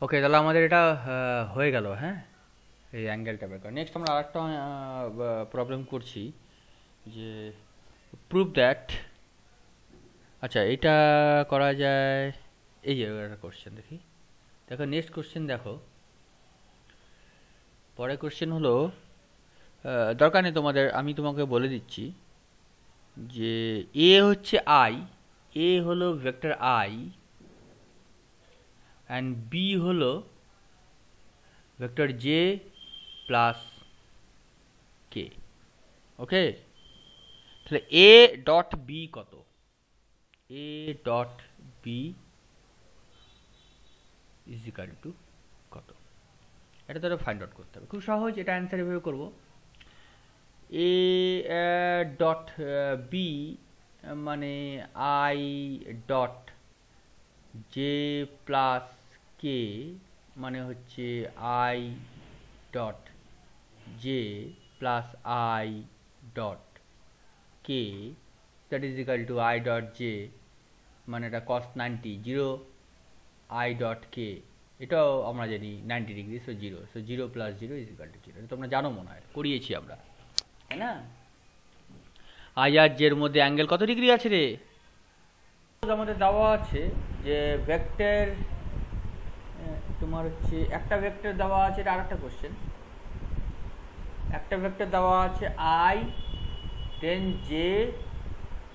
ওকে, তাহলে আমাদের এটা হয়ে গেল। হ্যাঁ, এই অ্যাঙ্গেলটা বের করা। নেক্সট আমরা আরেকটা প্রবলেম করছি যে প্রুভ দ্যাট। আচ্ছা, এটা করা যায়। এই যে একটা কোশ্চেন দেখি, দেখো নেক্সট কোশ্চেন দেখো। পরের কোশ্চেন হলো, দরকার নেই তোমাদের, আমি তোমাকে বলে দিচ্ছি যে এ হচ্ছে আই, এ হলো ভেক্টর আই, অ্যান্ড বি হলো vector j plus k. Okay, তাহলে এ ডট বি কত? A dot b is equal to কত? এটা ধরো ফাইন্ড আউট করতে হবে, খুব সহজ। এটা অ্যান্সার এভাবে করবো। এ ডট বি মানে আই ডট জে প্লাস কে, মানে হচ্ছে I dot J plus I dot K, that is equal two I dot J, মানে এটা কস 90, জিরো আই ডট কে, এটাও আমরা জানি 90 degree, so zero, so zero plus zero is equal two zero. এটা তোমরা জানো মনে হয়, করিয়েছি আমরা, তাই না? আই আর জের মধ্যে অ্যাঙ্গেল কত ডিগ্রি আছে রে? আমাদের দেওয়া আছে যে ভেক্টর, তোমার হচ্ছে একটা ভেক্টর দেওয়া আছে, এটা আরেকটা কোশ্চেন। একটা ভেক্টর দেওয়া আছে আই, দেন জে,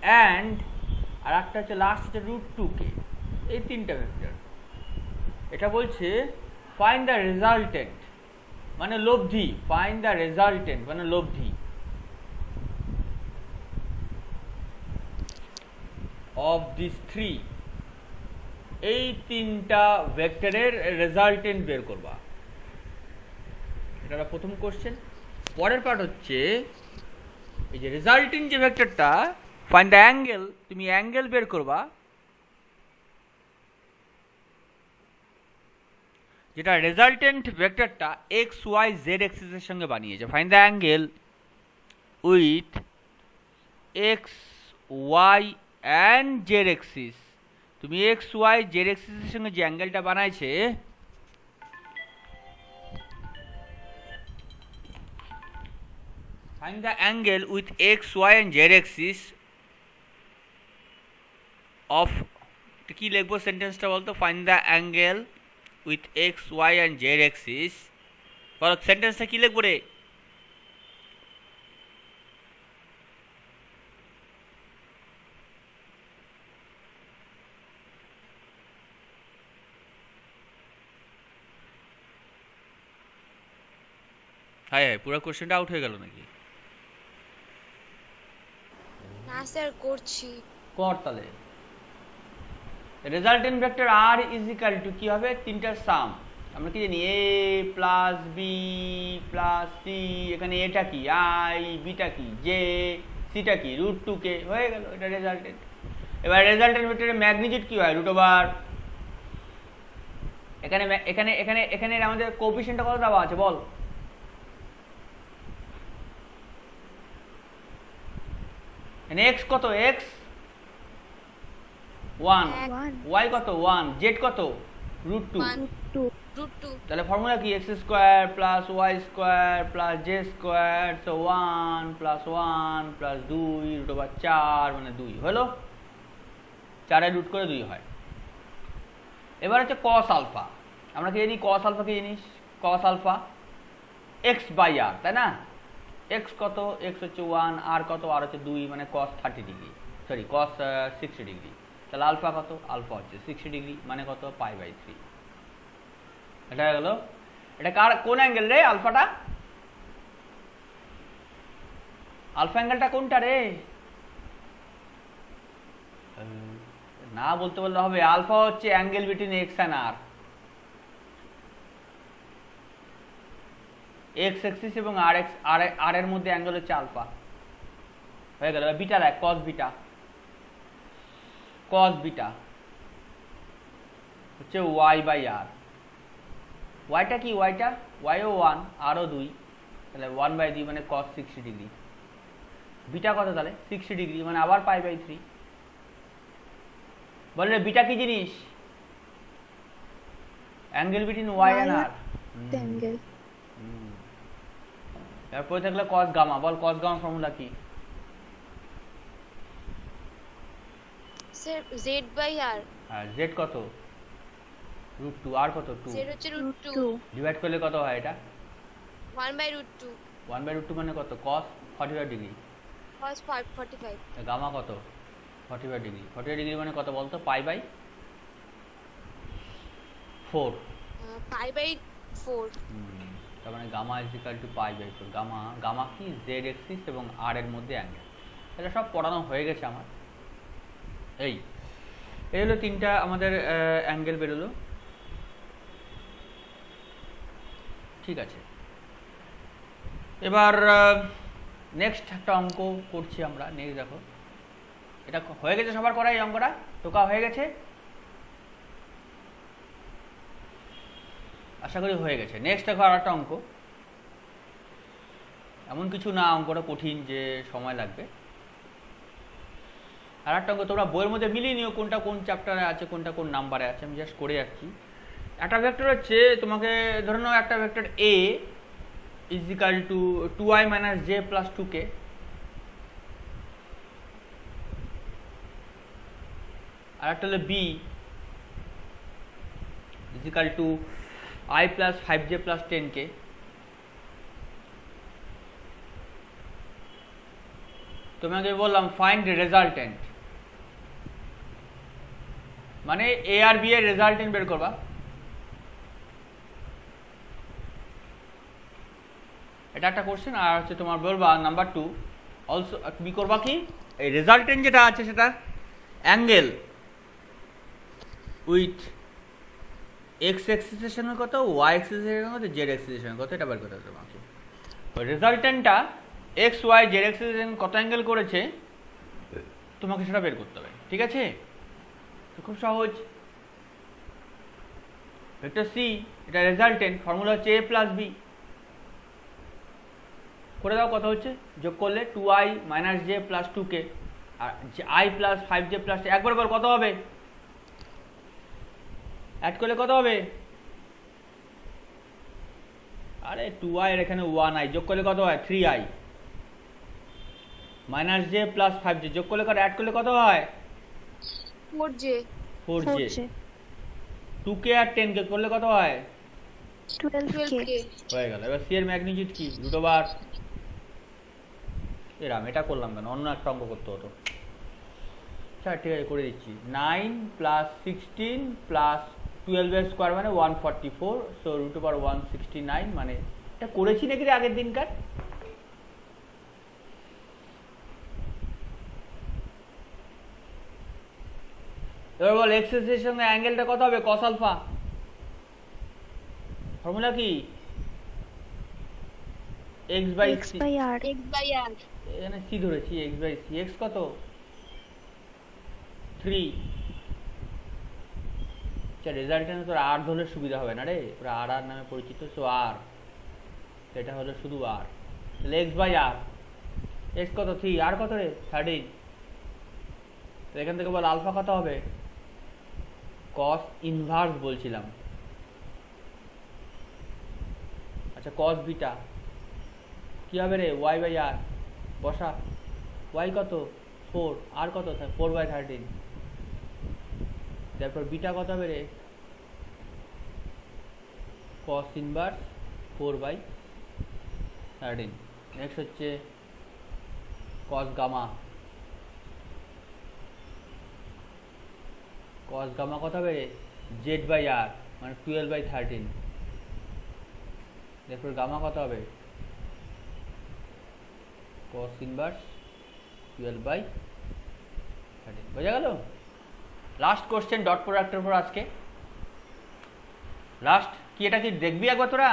অ্যান্ড আর একটা হচ্ছে লাস্ট হচ্ছে √2k। এই তিনটা ভেক্টর। এটা বলছে ফাইন্ড দ্য রেজাল্টেন্ট, মানে লব্ধি, ফাইন্ড দ্য রেজাল্টেন্ট মানে লব্ধি অফ দিস থ্রি, এই তিনটা ভেক্টরের রেজাল্টেন্ট বের করবা। এটা প্রথম কোশ্চেন। পরের পার্ট হচ্ছে এই যে রেজাল্টেন্ট যে ভেক্টরটা, ফাইন্ড দ্য অ্যাঙ্গেল, তুমি অ্যাঙ্গেল বের করবা যেটা রেজাল্টেন্ট ভেক্টরটা এক্স ওয়াই জেড এক্সিসের সঙ্গে বানিয়েছে। Find the angle with x y and z axis. তুমি এক্স ওয়াই জেড এক্সিসের সঙ্গে যে অ্যাঙ্গেলটা বানাইছে, find the angle with x, y and z axis of, কি লিখবো সেন্টেন্সটা বলতো? find the angle with x, y and z axis, বলো সেন্টেন্সটা কি লিখবো রে? হ্যাঁ হ্যাঁ, পুরো কোশ্চেনটা আউট হয়ে গেল নাকি? না স্যার, করছি। কর তাহলে। Resultant vector r is equal to কি হবে? তিনটার সাম। আমরা কি জানি? A plus b plus c. এখানে এটা কি? আই, বিটা কি? জে, সিটা কি? √2k। হয়ে গেল, এটা রেজাল্টেন্ট। এবার রেজাল্টেন্ট ভেক্টরের ম্যাগনিটিউড কি হয়? √। এখানে এখানে এখানে এখানে আমাদের কোএফিসিয়েন্টটা কত দেওয়া আছে বল? এখানে এক্স কত? এক্স 1, ওয়াই কত? 1, জেড কত? √2। তাহলে ফর্মুলা কি? X square plus y square plus z square, so 1 plus 1 plus 2 √4, মানে 2 হলো। 4 রুট করে 2 হয়। এবার হচ্ছে কস আলফা। আমরা কি জানি কস আলফা? কি জিনিস cos alpha? X by r, তাই না? এক্স কত? এক্স হচ্ছে 1, আর কত? আর হচ্ছে 2, মানে কস 30 ডিগ্রি, সরি কস 60 ডিগ্রি। তাহলে আলফা কত? আলফা হচ্ছে 60 ডিগ্রি, মানে কত? π/3। এটা হয়ে গেল। এটা কার কোন অ্যাঙ্গেল রে? আলফাটা, আলফা অ্যাঙ্গেলটা কোনটা রে? না বলতে বললে হবে। আলফা হচ্ছে angle between x and r. X axis এবং আর এক্স আর এর মধ্যে অ্যাঙ্গেল হচ্ছে আলফা। হয়ে গেল। বিটা দেখ, কস বিটা, কস বিটা হচ্ছে ওয়াই বাই আর। ওয়াইটা কি? ওয়াইটা ওয়াইও 1, আরও 2, তাহলে 1/2 মানে কস 60 ডিগ্রি। বিটা কত তাহলে? 60 ডিগ্রি, মানে আবার π/3। বললে বিটা কি জিনিস? Angle between y Y and r r. Angle. তারপরে থাকলে কস গামা, বল কস গামা ফর্মুলা কি? Sir z by r. হ্যাঁ, জেড কত? √2, আর কত? 2। জেড হচ্ছে √2 ডিভাইড করলে কত হয় এটা? 1/√2 1/√2 মানে কত? cos 45 degree. cos 45 গামা কত? 45 ডিগ্রি। 45 ডিগ্রি মানে কত বলতো? π/4। π/4। তার মানে গামা ইজিক্যাল টু π/4। গামা কি? জেড এক্সিস এবং আর এর মধ্যে অ্যাঙ্গেল। এটা সব পড়ানো হয়ে গেছে আমার। এই হলো তিনটা আমাদের অ্যাঙ্গেল বেরোলো। ঠিক আছে, এবার নেক্সট একটা অঙ্ক করছি আমরা। নেক্সট দেখো, এটা হয়ে গেছে সবার করা, এই অঙ্কটা টোকা হয়ে গেছে, আশা করি হয়ে গেছে। নেক্সট দেখো আর একটা অঙ্ক, এমন কিছু না অঙ্কটা কঠিন যে সময় লাগবে। আর একটা অঙ্ক তোমরা বইয়ের মধ্যে মিলিয়ে নিও কোনটা কোন চ্যাপ্টারে আছে, কোনটা কোন নাম্বারে আছে। আমি জাস্ট করে যাচ্ছি। একটা ভেক্টর হচ্ছে, তোমাকে ধরে নাও একটা vector A is equal to 2i - j + 2k, আর একটা হলো B is equal two i + 5j + 10k। তোমাকে বললাম ফাইন্ড রেজাল্টেন্ট, মানে এ আর বি এর রেজাল্টেন্ট বের করবা। এটা একটা কোশ্চেন। আর হচ্ছে তোমার বলবা নাম্বার 2 অলসো তুমি করবা কি, এই রেজাল্টেন্ট যেটা আছে সেটা অ্যাঙ্গেল উইথ এক্স এক্সিসের সঙ্গে কত, ওয়াই এক্সিসের সঙ্গে কত, জেড এক্সিসের সঙ্গে কত, এটা বের করতে হবে তোমাকে। ওই রেজাল্টেন্টটা এক্স ওয়াই জেড এক্সিসের সঙ্গে কত অ্যাঙ্গেল করেছে তোমাকে সেটা বের করতে হবে। ঠিক আছে, তো খুব সহজ। ভেক্টর সি, এটা রেজাল্টেন্ট, ফর্মুলা হচ্ছে a + b। করে দাও, কত হচ্ছে যোগ করলে 2i - j + 2k, R i + 5j + একবার বল কত হবে, অ্যাড করলে কত হবে? আরে 2i এর এখানে 1i, যোগ করলে কত হয়? 3i - j + 5j, যোগ করলে কত, অ্যাড করলে কত হয়? 4j 4j। 2k আর 10k করলে কত হয়? 12k। হয়ে গেল। এবার সি এর ম্যাগনিটিউড কি? √। এরাম এটা করলাম কেন, অন্য একটা অঙ্ক করতে হতো। আচ্ছা ঠিক আছে, করে দিচ্ছি। 9 + 16 + 12 এর স্কোয়ার মানে 144, সো √169, মানে এটা করেছি নাকি রে আগের দিনকার? এবার বল এক্স এর সঙ্গে অ্যাঙ্গেলটা কত হবে? cos alpha. ফর্মুলা কি? x/c। x/r। এখানে c ধরেছি, x/c। x কত? 3। আচ্ছা, রেজাল্টেন্ট তোর আর ধরলে সুবিধা হবে না রে, পুরো আর আর নামে পরিচিত, সো আর, এটা হলো শুধু আর, তাহলে x/r। x কত? 3। আর কত রে? 13। তো এখান থেকে বল আলফা কত হবে? cos ইনভার্স বলছিলাম। আচ্ছা, cos বিটা কি হবে রে? y/r। বসা, y কত? 4, আর কত? 4/13। তারপর বিটা কত হবে রে? cos inverse 4/13। নেক্সট হচ্ছে cos গামা। cos গামা কত হবে রে? z/r, মানে 12/13। তারপর গামা কত হবে? cos inverse 12/13। বোঝা গেল? লাস্ট কোশ্চেন ডট প্রোডাক্টের উপর আজকে। লাস্ট কি, এটা কি দেখবি একবার তোরা?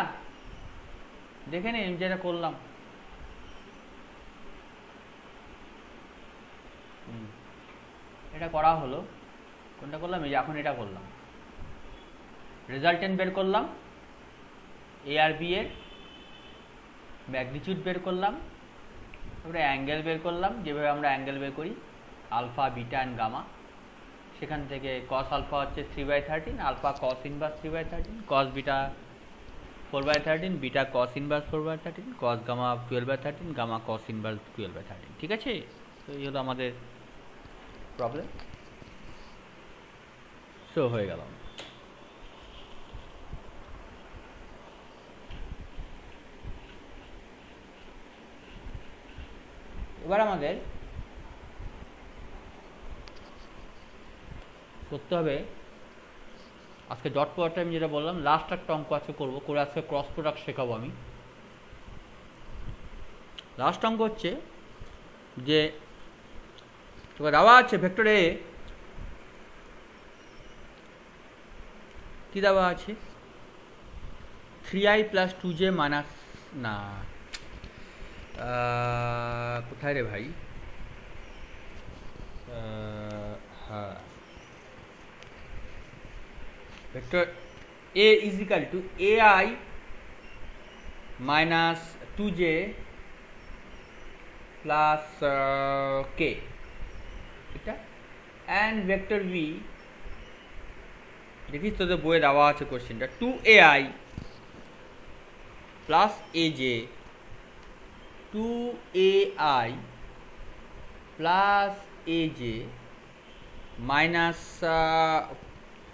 দেখে নে যেটা করলাম। এটা করা হলো, কোনটা করলাম? এই এখন এটা করলাম। রেজাল্টেন্ট বের করলাম, এ আর বি এর ম্যাগনিটিউড বের করলাম, তারপরে অ্যাঙ্গেল বের করলাম, যেভাবে আমরা অ্যাঙ্গেল বের করি, আলফা, বিটা অ্যান্ড গামা, সেখান থেকে cos আলফা হচ্ছে 3/13, alpha cos inverse 3/13, cos beta 4/13, beta cos inverse 4/13, cos gamma 12/13, gamma cos inverse 12/13। ঠিক আছে, তো এই হলো আমাদের প্রবলেম। সো হয়ে গেল। এবার আমাদের করতে হবে আজকে ডট প্রোডাক্ট, আমি যেটা বললাম লাস্ট একটা অঙ্ক আছে করবো, করে আজকে ক্রস প্রোডাক্ট শেখাবো আমি। লাস্ট অঙ্ক হচ্ছে যে তোকে দেওয়া আছে ভেক্টর এ, কি দেওয়া আছে 3i প্লাস 2j মাইনাস, না কোথায় রে ভাই, হ্যাঁ vector a is equal to ai minus 2j plus k, এটা and vector v, দেখিস তোদের বইয়ে দেওয়া আছে কোশ্চেনটা, 2ai plus aj, 2ai plus aj minus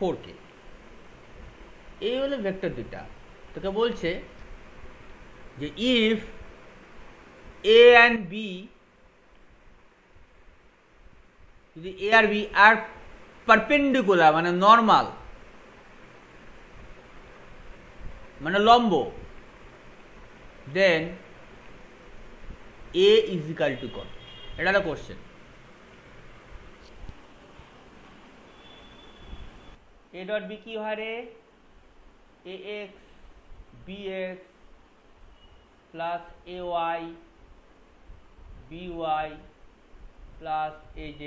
4k, এই হলো ভেক্টর দুটা। তোকে বলছে যে ইফ এ অ্যান্ড বি, যদি এ আর বি আর পারপেন্ডিকুলার মানে নর্মাল মানে লম্ব, দেন এ ইজ ইকাল টু কত, এটা একটা কোশ্চেন। এ ডট বি কি হয় রে, ax bx plus ay by plus az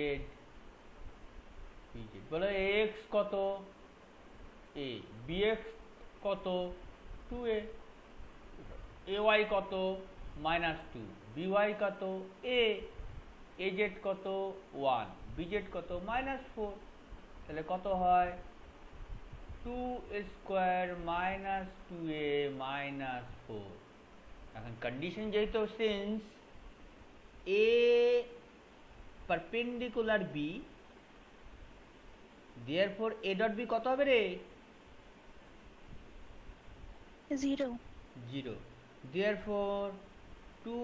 bz, বলো ax কত a, bx কত 2a, ay কত -2, by কত a, az কত 1, bz কত -4, তাহলে কত হয় 2 স্কোয়ার মাইনাস 2a মাইনাস 4। এখন কন্ডিশন যেহেতু since a perpendicular b, therefore a dot b কত হবে রে 0 0, therefore 2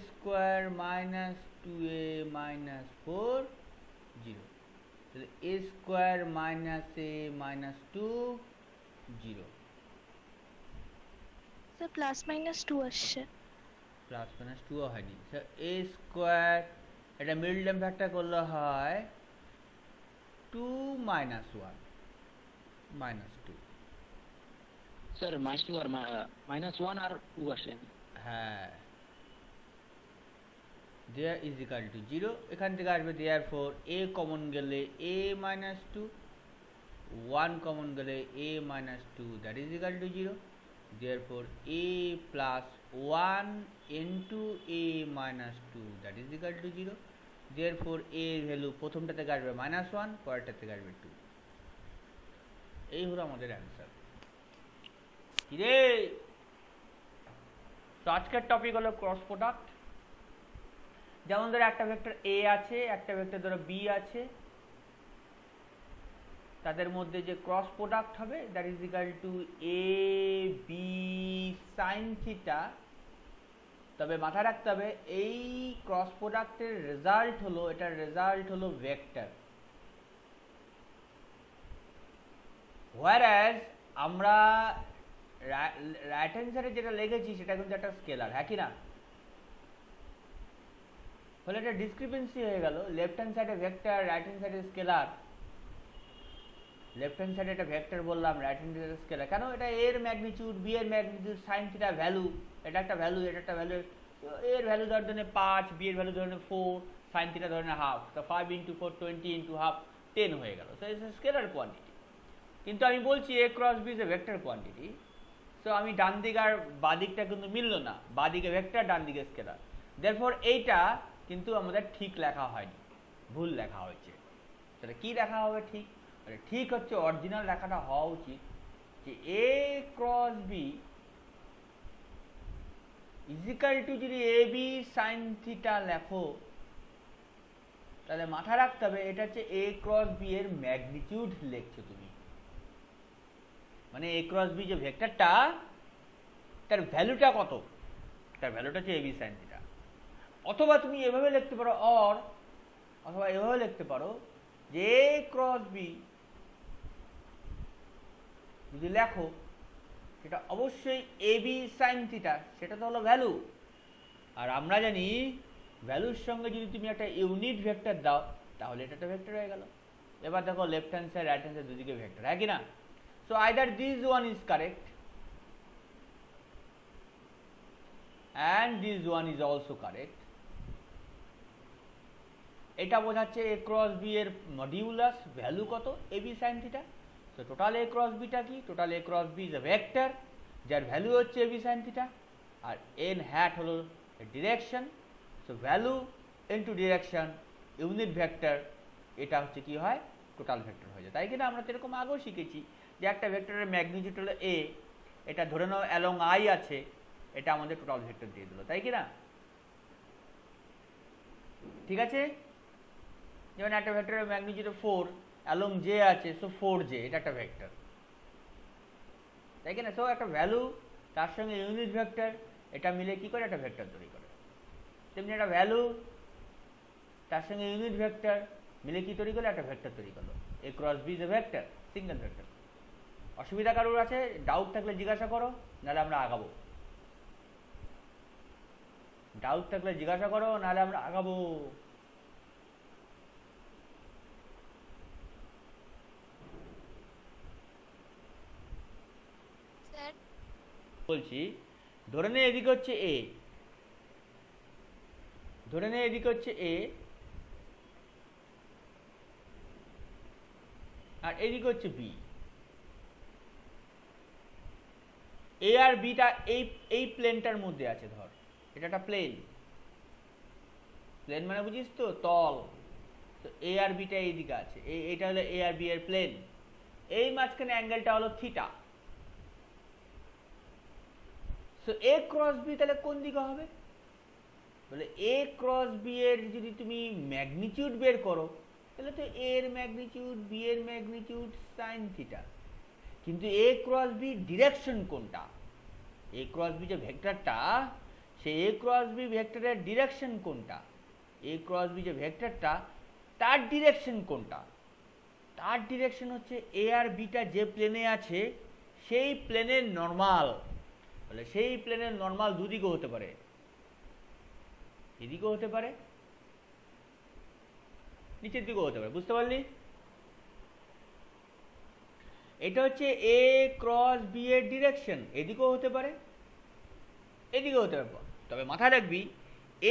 square minus 2a minus 4 0, তাহলে a square minus a minus 2 0, sir plus minus 2 আসছে, প্লাস মাইনাস 2 হয়নি, a স্কোয়ার এটা মিডল টার্ম ফ্যাক্টর করলে হয় 2 মাইনাস 1 মাইনাস 2, স্যার মাইনাস 1 আর 2 আসে, হ্যাঁ দেয়ার ইজ ইকাল টু 0, এখান থেকে আসবে দেয়ারফর a কমন গেলে a মাইনাস 2, 1 কমন গেলে a minus 2, that is equal two 0, therefore a plus 1 into a minus 2, that is equal two 0, therefore a value প্রথমটা থেকে আসবে -1, পরেরটা থেকে আসবে 2। এই হলো আমাদের অ্যান্সার। কি রে, তো আজকের টপিক হলো ক্রস প্রোডাক্ট। যেমন ধরো একটা ভেক্টর a আছে, একটা ভেক্টর ধরো b আছে, তাদের মধ্যে যে ক্রস প্রোডাক্ট হবে that is equal two a b sin theta. তবে মাথায় রাখতে হবে এই ক্রস প্রোডাক্টের রেজাল্ট হলো, এটার রেজাল্ট হলো ভেক্টর, হোয়ারএজ আমরা রাইট হ্যান্ড সাইডে যেটা লিখেছি সেটা কিন্তু একটা স্কেলার, হ্যাঁ কি না? ফলে একটা ডিসক্রিপেন্সি হয়ে গেল, লেফট হ্যান্ড সাইডে ভেক্টর, রাইট হ্যান্ড সাইডে স্কেলার। লেফট হ্যান্ড সাইডে এটা ভেক্টর বললাম, রাইট হ্যান্ড সাইডে স্কেলার, কেন? এটা এর ম্যাগনিটিউড, বি এর ম্যাগনিটিউড, সাইন থিটা ভ্যালু, এটা একটা ভ্যালু, এটা একটা ভ্যালু, এর ভ্যালু ধরে 5, বি এর ভ্যালু ধরে 4, সাইন থিটা ধরে হাফ, তো 5 × 4 20 × হাফ 10 হয়ে গেল। So it's scalar quantity. কিন্তু আমি বলছি a cross b is a vector quantity. So আমি ডান দিক আর বাঁ দিকটা কিন্তু মিললো না, বাঁ দিকে ভেক্টর, ডান দিকে স্কেলার, দেয়ারফর এইটা কিন্তু আমাদের ঠিক লেখা হয়নি, ভুল লেখা হয়েছে। তাহলে কি লেখা হবে ঠিক? ঠিক হচ্ছে অরিজিনাল লেখাটা হওয়া উচিত যে এ ক্রস বি ইজিক্যাল টু, যদি এ বি সাইন থিটা লেখো তাহলে মাথায় রাখতে হবে এটা হচ্ছে এ ক্রস বি এর ম্যাগনিটিউড লিখছো তুমি, মানে এ ক্রস বি যে ভেক্টরটা তার ভ্যালুটা কত, তার ভ্যালুটা হচ্ছে এ বি সাইন থিটা। অথবা তুমি এভাবে লিখতে পারো অথবা এভাবে লিখতে পারো যে এ ক্রস বি যদি লেখো সেটা অবশ্যই এ বি সাইন থিটা, সেটা তো হলো ভ্যালু। আর আমরা জানি ভ্যালুর সঙ্গে যদি তুমি একটা ইউনিট ভেক্টর দাও তাহলে এটা একটা ভেক্টর হয়ে গেল। এবার দেখো left hand side right hand side দুদিকে ভেক্টর, হ্যাঁ কি না? So either this one is correct and this one is also correct. এটা বোঝাচ্ছে a cross b এর মডিউলাস ভ্যালু কত, a b sin থিটা। So total a cross b টা কি? Total a cross b is a vector যার value হচ্ছে a b sin থিটা, আর n হ্যাট হলো direction. So value into direction unit vector, এটা হচ্ছে কি হয়? টোটাল ভেক্টর হয়ে যায়। তাই কিনা আমরা এরকম আগেও শিখেছি যে একটা ভেক্টরের ম্যাগনিটিউড হলো a, এটা ধরে নাও অ্যালং i আছে, এটা আমাদের টোটাল ভেক্টর দিয়ে দিল, তাই কি না? ঠিক আছে, যেমন একটা ভেক্টরের ম্যাগনিটিউড 4 অ্যালং j আছে, সো 4j, এটা একটা ভেক্টর, তাই কি না? সো একটা ভ্যালু তার সঙ্গে ইউনিট ভেক্টর, এটা মিলে কি করে? একটা ভেক্টর তৈরি করে। তেমনি একটা ভ্যালু তার সঙ্গে ইউনিট ভেক্টর মিলে কি তৈরি করলো? একটা ভেক্টর তৈরি করলো। A cross B is a vector, single vector. অসুবিধা কারোর আছে? ডাউট থাকলে জিজ্ঞাসা করো, নাহলে আমরা আগাবো। ডাউট থাকলে জিজ্ঞাসা করো, নাহলে আমরা আগাবো। স্যার বলছি ধরে নে এদিকে হচ্ছে এ, ধরে নে এদিকে হচ্ছে এ আর এদিকে হচ্ছে বি। এ আর বিটা এই প্লেনটার মধ্যে আছে, ধর এটা একটা প্লেন, প্লেন মানে বুঝিস তো তল। তো এ আর বিটা এইদিকে আছে, এটা হলো এ আর বি এর প্লেন, এই মাঝখানে অ্যাঙ্গেলটা হলো থিটা। সো এ ক্রস বি তাহলে কোন দিকে হবে? বলে এ ক্রস বি এর যদি তুমি ম্যাগনিটিউড বের করো তাহলে তো এ এর ম্যাগনিটিউড বি এর ম্যাগনিটিউড সাইন থিটা, কিন্তু এ ক্রস বি ডিরেকশন কোনটা? এ ক্রস বি যে ভেক্টরটা, সেই এ ক্রস বি ভেক্টরের ডিরেকশন কোনটা? এ ক্রস বি যে ভেক্টরটা তার ডিরেকশন কোনটা? তার ডিরেকশন হচ্ছে এ আর বিটা যে প্লেনে আছে সেই প্লেনের নর্মাল। বলে সেই প্লেনের নর্মাল দুদিকে হতে পারে, এদিকেও হতে পারে, নিচের দিকেও হতে পারে। বুঝতে পারলি? এটা হচ্ছে এ ক্রস বি এর ডিরেকশন, এদিকেও হতে পারে, এদিকেও হতে পারে। তবে মাথায় রাখবি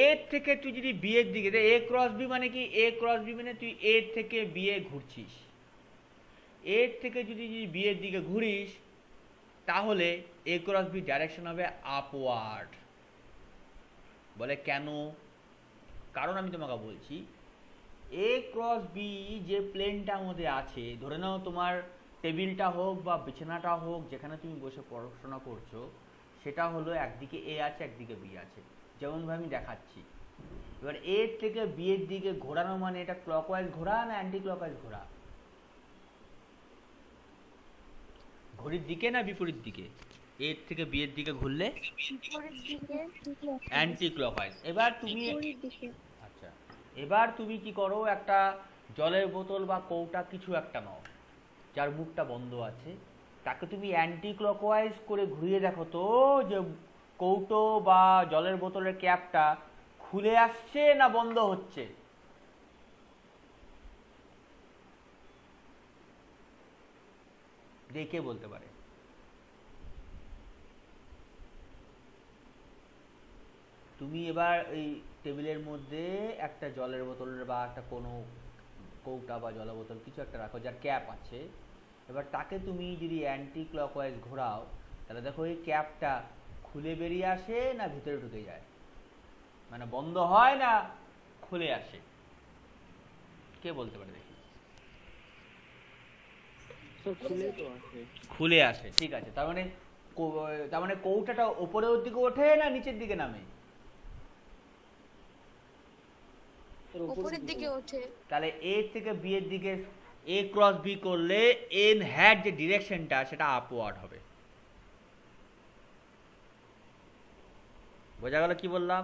এ থেকে তুই যদি বি এর দিকে, এ ক্রস বি মানে কি? এ ক্রস বি মানে তুই এ থেকে বি এ ঘুরছিস, এ থেকে যদি বি এর দিকে ঘুরিস তাহলে এ ক্রস বি ডাইরেকশন হবে আপওয়ার্ড। বলে কেন? কারণ আমি তোমাকে বলছি, এ ক্রস বি যে প্লেনটার মধ্যে আছে, ধরে নাও তোমার টেবিলটা হোক বা বিছানাটা হোক যেখানে তুমি বসে পড়াশোনা করছো, সেটা হলো একদিকে এ আছে একদিকে বি আছে, যেমনভাবে আমি দেখাচ্ছি। এবার এ থেকে বি এর দিকে ঘোরানো মানে এটা ক্লকওয়াইজ ঘোরা না অ্যান্টি ক্লকওয়াইজ ঘোরা? ঘড়ির দিকে না বিপরীত দিকে? এ থেকে বি এর দিকে ঘুরলে অ্যান্টি ক্লকওয়াইজ। এবার তুমি আচ্ছা, এবার তুমি কি করো, একটা জলের বোতল বা কৌটা কিছু একটা নাও যার মুখটা বন্ধ আছে, তাকে তুমি অ্যান্টি ক্লকওয়াইজ করে ঘুরিয়ে দেখো তো যে কৌটো বা জলের বোতলের ক্যাপটা খুলে আসছে না বন্ধ হচ্ছে? দেখে বলতে পারে। তুমি এবার এই টেবিলের মধ্যে একটা জলের বোতলের বা একটা কোনো কৌটা বা জলের বোতল কিছু একটা রাখো যার ক্যাপ আছে, এবার তাকে তুমি যদি অ্যান্টি ক্লকওয়াইজ ঘোরাও তাহলে দেখো এই ক্যাপটা খুলে বেরিয়ে আসে না ভিতরে ঢুকে যায়, মানে বন্ধ হয় না খুলে আসে? কে বলতে পারে দেখি? স্যার খুলে তো আছে। খুলে আসে, ঠিক আছে। তার মানে কৌটাটা উপরের দিকে ওঠে না নিচের দিকে নামে? স্যার উপরের দিকে ওঠে। তাহলে এ থেকে বি এর দিকে এ ক্রস বি করলে এন হ্যাড যে ডিরেকশনটা সেটা আপওয়ার্ড হবে। বোঝা গেল কি বললাম?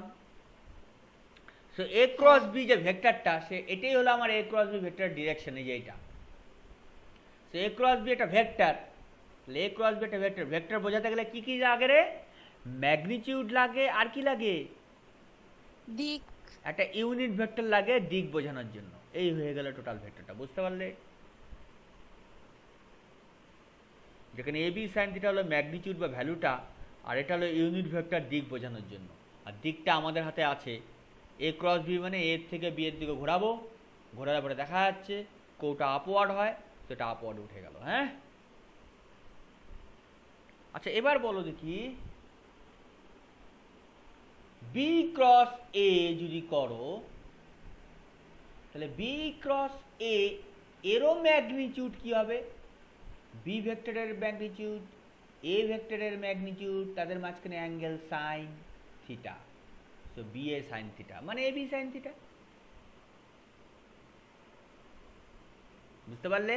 সো এ ক্রস বি যে ভেক্টরটা সে এটাই হলো আমার এ ক্রস বি ভেক্টর ডিরেকশন, এই যে এইটা। সো এ ক্রস বি একটা ভেক্টর, তাহলে এ ক্রস বি একটা ভেক্টর। ভেক্টর বোঝাতে গেলে কি কি লাগে রে? ম্যাগনিটিউড লাগে, আর কি লাগে? দিক। একটা ইউনিট ভেক্টর লাগে দিক বোঝানোর জন্য। এই হয়ে গেল টোটাল ভেক্টরটা, বুঝতে পারলে? যেখানে এ বি সাইন থিটা হলো ম্যাগনিটিউড বা ভ্যালুটা, আর এটা হলো ইউনিট ভেক্টর দিক বোঝানোর জন্য। আর দিকটা আমাদের হাতে আছে, এ ক্রস বি মানে এর থেকে বি এর দিকে ঘোরাবো, ঘোরার পরে দেখা যাচ্ছে কোটা আপওয়ার্ড হয়, তো এটা আপওয়ার্ড উঠে গেল। হ্যাঁ, আচ্ছা এবার বলো দেখি, বি ক্রস এ যদি করো তাহলে বি ক্রস এ এরও ম্যাগনিটিউড কি হবে? বি ভেক্টরের ম্যাগনিটিউড, এ ভেক্টরের ম্যাগনিটিউড, তাদের মাঝখানে অ্যাঙ্গেল সাইন থিটা। তো বি এ সাইন থিটা মানে এ বি সাইন থিটা। বুঝতে পারলে?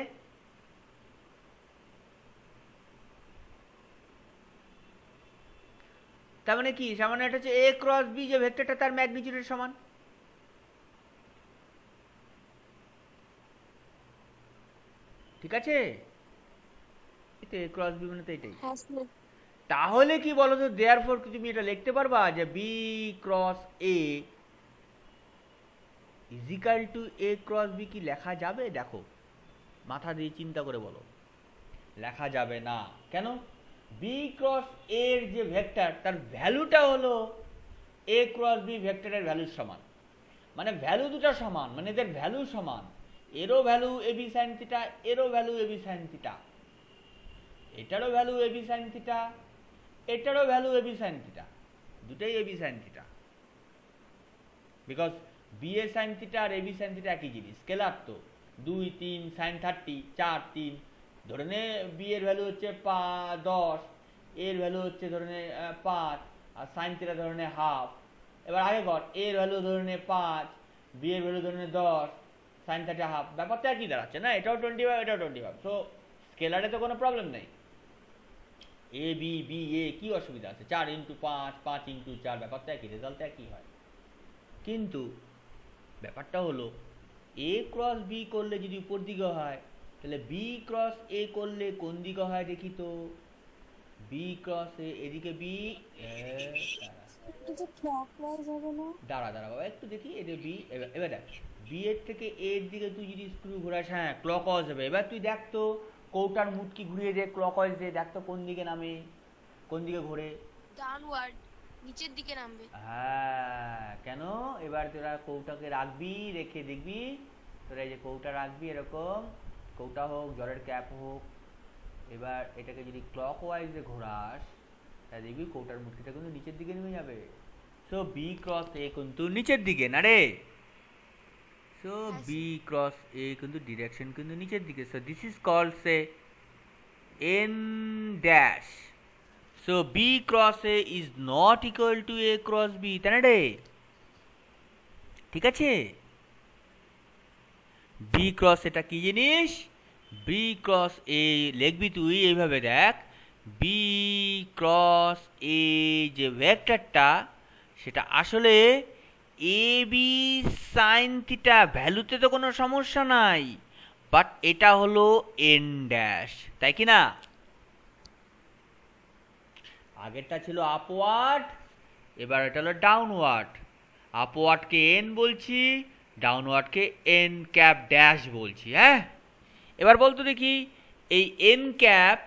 তার মানে কি, সামান্য এটা হচ্ছে এ ক্রস বি যে ভেক্টরটা তার ম্যাগনিটিউডের সমান। ঠিক আছে, এটা এ ক্রস বি মানে তো এটাই। তাহলে কি বলো তো, দেয়ারফর তুমি এটা লিখতে পারবা যে বি ক্রস এ ইজিক্যাল টু এ ক্রস বি, কি লেখা যাবে? দেখো মাথা দিয়ে চিন্তা করে বলো, লেখা যাবে না। কেন? বি ক্রস এর যে ভেক্টর তার ভ্যালুটা হলো এ ক্রস বি ভেক্টরের ভ্যালুর সমান, মানে ভ্যালু দুটো সমান, মানে এদের ভ্যালু সমান। এরও value A B sine theta, এরও value A B sine theta, এটারও value A B sine theta, এটারও value A B sine theta, দুটাই A B sine theta. Because B A sine theta আর এ বি সাইন থিটা একই জিনিস, scalar তো। 2 3 sign 30, 4 3, ধরে নে বি এর ভ্যালু হচ্ছে 10, এর ভ্যালু হচ্ছে ধরে নে 5, আর সাইন থিটা ধরে নে হাফ। এবার আগে কর, এর ভ্যালু ধরে নে 5, বি এর ভ্যালু ধরে নে 10, সাইন 30 হাফ। ব্যাপারটা একই দাঁড়াচ্ছে না? এটাও 25, এটাও 25। সো স্কেলারে তো কোনো প্রবলেম নেই। এ বি বি এ কি অসুবিধা আছে? 4 × 5, 5 × 4, ব্যাপারটা একই, রেজাল্টটা একই হয়। কিন্তু ব্যাপারটা হলো এ ক্রস বি করলে যদি উপর দিকে হয়, তাহলে বি ক্রস এ করলে কোন দিকে হয় দেখি তো? বি ক্রস এ, এদিকে বি, দাঁড়া দাঁড়া বাবা একটু দেখি, এটা বি। এবার দেখ, বি এর থেকে এর দিকে তুই যদি স্ক্রু ঘোরাস, হ্যাঁ ক্লকওয়াইজ হবে। এবার তুই দেখ তো কৌটার মুটকি ঘুরিয়ে দে ক্লকওয়াইজ দে, দেখ তো কোন দিকে নামে, কোন দিকে ঘোরে? ডাউনওয়ার্ড, নিচের দিকে নামবে। হ্যাঁ, কেন? এবার তোরা কৌটাকে রাখবি, রেখে দেখবি তোরা এই যে কৌটা রাখবি এরকম, কৌটা হোক জলের ক্যাপ হোক। এবার এটাকে যদি ক্লকওয়াইজে ঘোরাস তাহলে দেখবি কৌটার মুটকিটা কিন্তু নিচের দিকে নেমে যাবে। সো বি ক্রস এ কিন্তু নিচের দিকে না রে? সো বি ক্রস এ কিন্তু ডিরেকশন কিন্তু নিচের দিকে। So this is called say n dash. So B cross A is not equal to A cross B, তাই না রে? ঠিক আছে, B cross এটা কি জিনিস? B cross A লিখবি তুই এইভাবে, দেখ B cross A যে ভেক্টরটা সেটা আসলে এ বি সাইন থিটা, ভ্যালুতে তো কোনো সমস্যা নাই, বাট এটা হলো এন ড্যাশ, তাই কি না? আগেরটা ছিল আপওয়ার্ড, এবার এটা হলো ডাউনওয়ার্ড। আপওয়ার্ডকে এন বলছি, ডাউনওয়ার্ডকে এন ক্যাপ ড্যাশ বলছি। হ্যাঁ, এবার বলতো দেখি এই এন ক্যাপ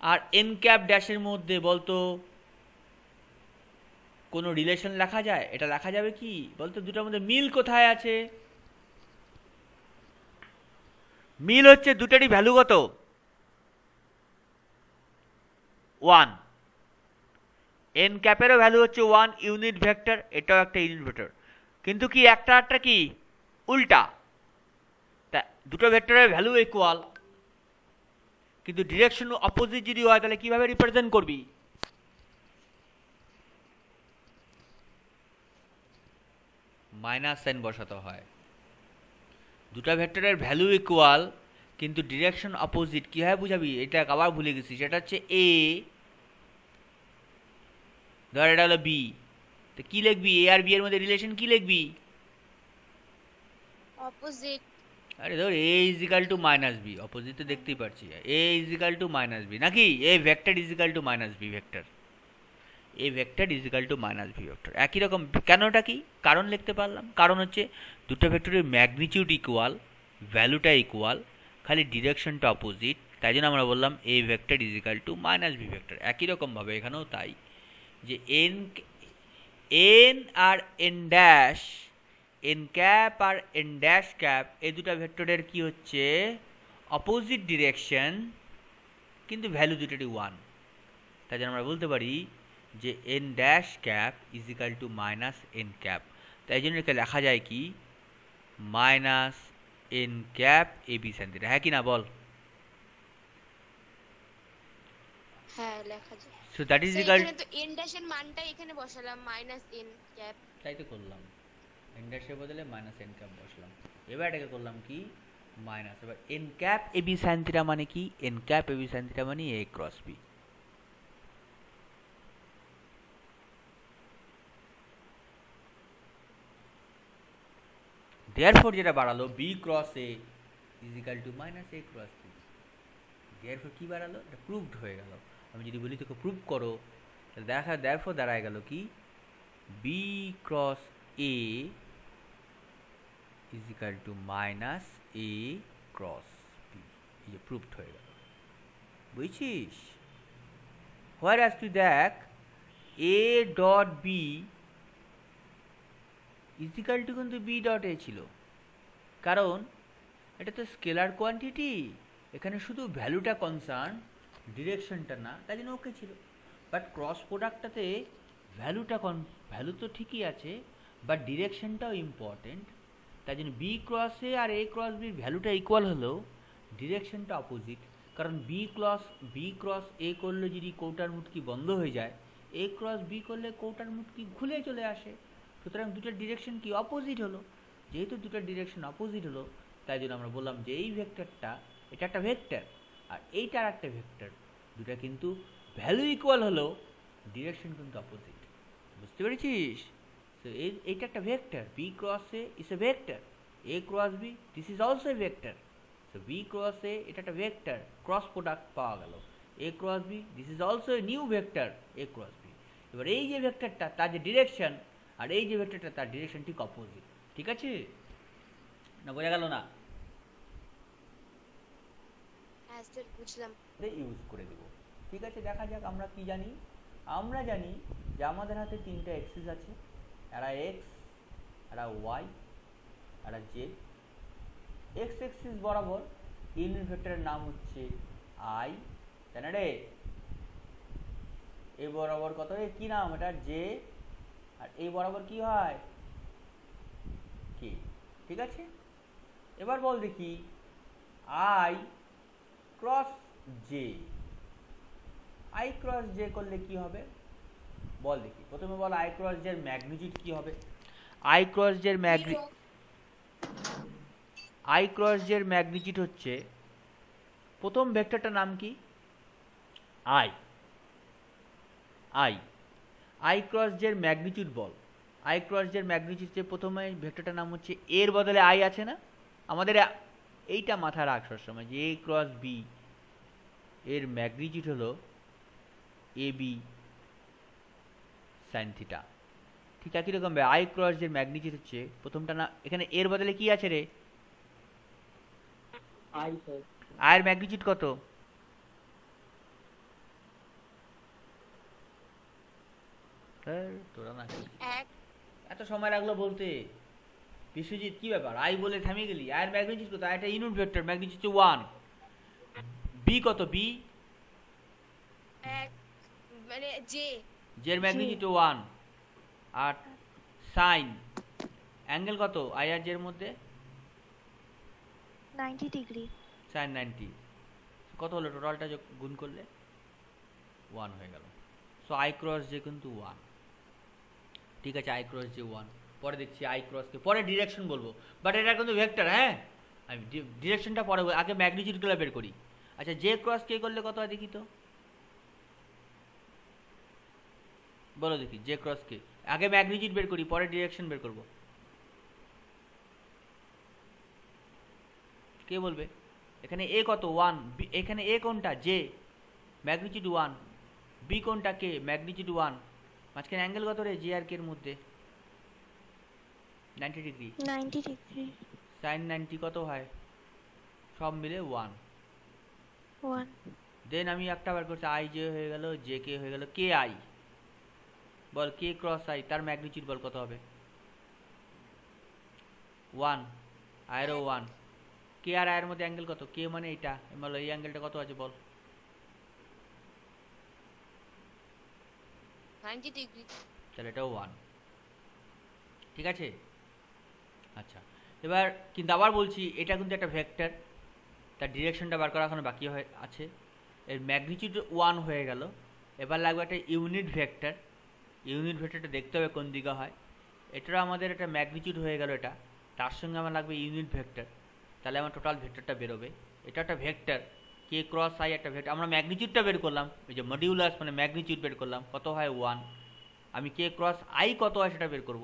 আর এন ক্যাপ ড্যাশের মধ্যে বলতো কোনো রিলেশন লেখা যায়? এটা লেখা যাবে কি বলতো? দুটোর মধ্যে মিল কোথায় আছে? মিল হচ্ছে দুটারই ভ্যালু কত? 1। এন ক্যাপেরও ভ্যালু হচ্ছে 1 ইউনিট ভেক্টর, এটাও একটা ইউনিট ভেক্টর, কিন্তু কি একটা কি উল্টা, তা দুটো ভেক্টরের ভ্যালু ইকুয়াল, কিন্তু ডিরেকশন অপোজিট যদি হয় তাহলে কিভাবে রিপ্রেজেন্ট করবি? মাইনাস সাইন বসাতে হয়। দুটা ভেক্টরের ভ্যালু ইকুয়াল কিন্তু ডিরেকশন অপোজিট, কীভাবে বুঝাবি? এটা আবার ভুলে গেছি, সেটা হচ্ছে এ, ধর এটা হলো বি, তো কী লিখবি? এ আর বি এর মধ্যে রিলেশন কী লিখবি? অপোজিট। আরে ধর A is equal to minus B, opposite তো দেখতেই পাচ্ছি, A is equal to minus B, নাকি A vector is equal to minus B vector, A vector is equal to minus B vector একই রকম। কেনটা কি? কারণ লিখতে পারলাম, কারণ হচ্ছে দুটো ভেক্টরের ম্যাগনিটিউড ইকুয়াল, ভ্যালুটা ইকুয়াল, খালি ডিরেকশনটা অপোজিট, তাই জন্য আমরা বললাম a vector is equal to minus B vector. একই রকমভাবে এখানেও তাই, যে এন এন আর এন ড্যাশ, এন ক্যাপ আর এন ড্যাশ ক্যাপ, এই দুটো ভেক্টরের কি হচ্ছে অপোজিট ডিরেকশন, কিন্তু ভ্যালু দুটোরই ওয়ান, তাই জন্য আমরা বলতে পারি যে n dash cap is equal to minus n cap. তাই জন্য একে লেখা যায় কি minus n cap a B sine theta, হ্যাঁ কি না বল? হ্যাঁ লেখা যায়। So that is So, equal, এখানে তো n ড্যাশের মানটা এখানে বসালাম মাইনাস n ক্যাপ। তাই তো করলাম, এন ড্যাশের বদলে মাইনাস এন ক্যাপ বসলাম। এবার এটাকে করলাম কি মাইনাস, এবার n cap a B sine theta মানে কি? N cap a B sine theta মানে এ ক্রস বি। দেয়ারফর যেটা বাড়ালো b cross A is equal to minus a cross b, therefore কি বাড়ালো? এটা প্রুভড হয়ে গেল। আমি যদি বলি তোকে প্রুভ করো, তাহলে দেখা দেয়ারফর দাঁড়ায় গেল কি b cross A is equal to minus a cross b, এই যে প্রুভড হয়ে গেল, বুঝছিস? হোয়ার আজ তুই দেখ a dot b is equal to কিন্তু বি ডট এ ছিল, কারণ এটা তো স্কেলার কোয়ান্টিটি, এখানে শুধু ভ্যালুটা কনসার্ন, ডিরেকশনটা না, তাই জন্য ওকে ছিল। বাট ক্রস প্রোডাক্টটাতে ভ্যালু তো ঠিকই আছে, বাট ডিরেকশনটাও ইম্পর্টেন্ট, তাই জন্য বি ক্রস এ আর এ ক্রস বির ভ্যালুটা ইকুয়াল হলেও ডিরেকশনটা অপোজিট, কারণ বি ক্রস এ করলে যদি কৌটার মুটকি বন্ধ হয়ে যায়, এ ক্রস বি করলে কৌটার মুটকি খুলে চলে আসে, সুতরাং দুটোর ডিরেকশন কি অপোজিট হলো। যেহেতু দুটোর ডিরেকশন অপোজিট হলো, তাই জন্য আমরা বললাম যে এই ভেক্টরটা এটা একটা ভেক্টর আর এইটা আর একটা ভেক্টর, দুটা কিন্তু ভ্যালু ইকুয়াল হলো, ডিরেকশন কিন্তু অপোজিট। বুঝতে পেরেছিস? সো এইটা একটা vector, B cross A is a vector, A cross B this is also a vector. So B cross A এটা একটা ভেক্টর, ক্রস প্রোডাক্ট পাওয়া গেল, A cross B this is also a new vector A cross B. এবার এই যে ভেক্টরটা তার যে direction আর এই যে ভেক্টরটা তার ডিরেকশন ঠিক অপোজিট, ঠিক আছে না? বোঝা গেল না? হ্যাঁ স্যার বুঝলাম। ইউজ করে দেব, ঠিক আছে? দেখা যাক আমরা কি জানি। আমরা জানি যে আমাদের হাতে তিনটা এক্সিস আছে, এরা এক্স, এরা ওয়াই, এরা জেড। এক্স এক্সিস বরাবর ইউনিট ভেক্টরের নাম হচ্ছে আই, তাই না রে? এ বরাবর কত, এ কি নাম এটা? জে। আর এই বরাবর কি হয়? কে, ঠিক আছে? এবার বল দেখি I cross J, I cross J করলে কি হবে বল দেখি। প্রথমে বল আই ক্রস জে এর ম্যাগনিটিউড কি হবে? আই ক্রস জে এর ম্যাগনিটিউড হচ্ছে, প্রথম ভেক্টরটার নাম কি? আই। আই ক্রস জে এর magnitude ball. I cross J এর ম্যাগনিটিউড হচ্ছে, প্রথমে ভেক্টরটার নাম হচ্ছে, এর বদলে আই আছে না আমাদের, এইটা মাথায় রাখ সবসময় যে এ ক্রস বি এর ম্যাগনিটিউড হলো এ বি সাইন থিটা। ঠিক একই রকম আই ক্রস এর ম্যাগনিটিউড হচ্ছে, প্রথমটা না, এখানে এর বদলে কি আছে রে? I sir. আয়ের ম্যাগনিটিউড কত? তোরা না এত সময় লাগলো বলতে। বিশ্বজিৎ কি ব্যাপার, আই বলে থামিয়ে গেলি? আয়ের ম্যাগনিটিউড কত? এটা ইউনিট ভেক্টর, ম্যাগনিটিউড হচ্ছে 1। বি কত? বি মানে জে, জে এর ম্যাগনিটিউড 1। আর সাইন অ্যাঙ্গেল কত আই আর জে এর মধ্যে? 90 ডিগ্রি। সাইন 90। কত হলো টোটালটা গুণ করলে 1 হয়ে গেল। সো আই ক্রস জে কিন্তু 1, ঠিক আছে, আই ক্রস জে 1। পরে দেখছি আই ক্রসকে পরে ডিরেকশন বলবো, বাট এটা কিন্তু ভেক্টর। হ্যাঁ, আমি ডিরেকশনটা পরে আগে ম্যাগনিটিউডগুলো বের করি। আচ্ছা, জে ক্রস কে করলে কত হয় দেখি তো, বলো দেখি। জে ক্রস কে আগে ম্যাগনিটিউড বের করি, পরে ডিরেকশন বের করব। কে বলবে? এখানে এ কত 1, এখানে এ কোনটা জে, ম্যাগনিটিউড 1, বি কোনটা কে, ম্যাগনিটিউড 1, মাঝখানে অ্যাঙ্গেল কত রে জে আর কে এর মধ্যে? 90 ডিগ্রি। 90 ডিগ্রি। সাইন 90 কত হয়? সব মিলে 1। 1 দেন আমি একটা বার করছি, আই জে হয়ে গেল, জে কে হয়ে গেল, কে আই বল, কে ক্রস আই তার ম্যাগনিটিউড বল কত হবে? 1, আয়েরও 1। কে আর আয়ের মধ্যে অ্যাঙ্গেল কত? কে মানে এইটা, বল এই অ্যাঙ্গেলটা কত আছে বল? 90 ডিগ্রি। তাহলে এটাও 1, ঠিক আছে। আচ্ছা, এবার কিন্তু আবার বলছি এটা কিন্তু একটা ভেক্টর, তার ডিরেকশনটা বার করা এখনো বাকি আছে। এর ম্যাগনিটিউড 1 হয়ে গেল, এবার লাগবে একটা ইউনিট ভেক্টর। ইউনিট ভেক্টরটা দেখতে হবে কোন দিকে হয়। এটারও আমাদের একটা ম্যাগনিটিউড হয়ে গেল, এটা তার সঙ্গে আমার লাগবে ইউনিট ভেক্টর, তাহলে আমার টোটাল ভেক্টরটা বেরোবে। এটা একটা ভেক্টর, কে ক্রস আই একটা ভেক্টর। আমরা ম্যাগনিটিউডটা বের করলাম, এই যে মডিউলাস মানে ম্যাগনিটিউড বের করলাম, কত হয় 1। আমি কে ক্রস আই কত হয় সেটা বের করব,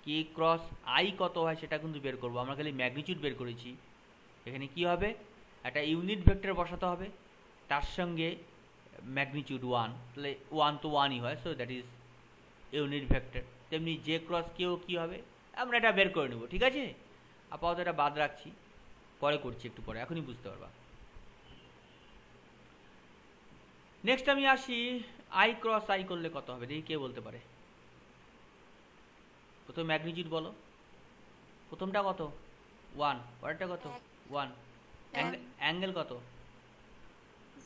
কে ক্রস আই কত হয় সেটা কিন্তু বের করব। আমরা খালি ম্যাগনিটিউড বের করেছি। এখানে কি হবে, একটা ইউনিট ভেক্টর বসাতে হবে, তার সঙ্গে ম্যাগনিটিউড 1, তাহলে 1 তো 1ই হয়, so that is unit vector. তেমনি জে ক্রস কেও কী হবে আমরা এটা বের করে নেব, ঠিক আছে। আপাতত এটা বাদ রাখছি, পরে করছি একটু পরে, এখনই বুঝতে পারবা। নেক্সট আমি আসি, আই ক্রস আই করলে কত হবে দেখি, কে বলতে পারে? প্রথম ম্যাগনিটিউড বলো, প্রথমটা কত? 1, পরেরটা কত? 1। অ্যাঙ্গেল কত?